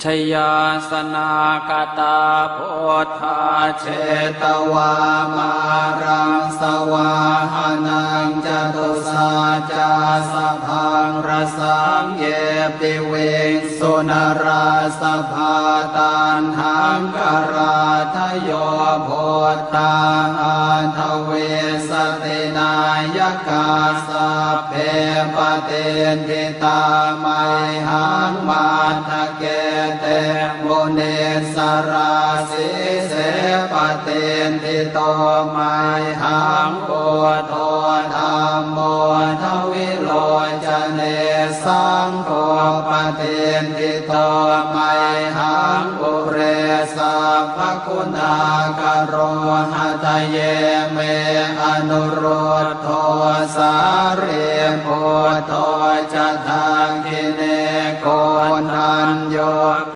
ชยาสนากตาโพธาเชตวามารังสวาหานังจตุสาจาสพังรสังเยปิเวสุนราสภาตันหังกราทโยโพธาอันทเวสตินายกาสัพเพปเตนทิตาไมหังมาทะเกเตโมเนสราสิเสปเตนทิโตไมหังโพโทธัมโมทวิโลจเนสังโฆปเตนทิโตไมหังปุเรสัพพคุณากโรหะทะเยเมอนุโรธโทสาเรโพโทจะทางกิเนโกนันโย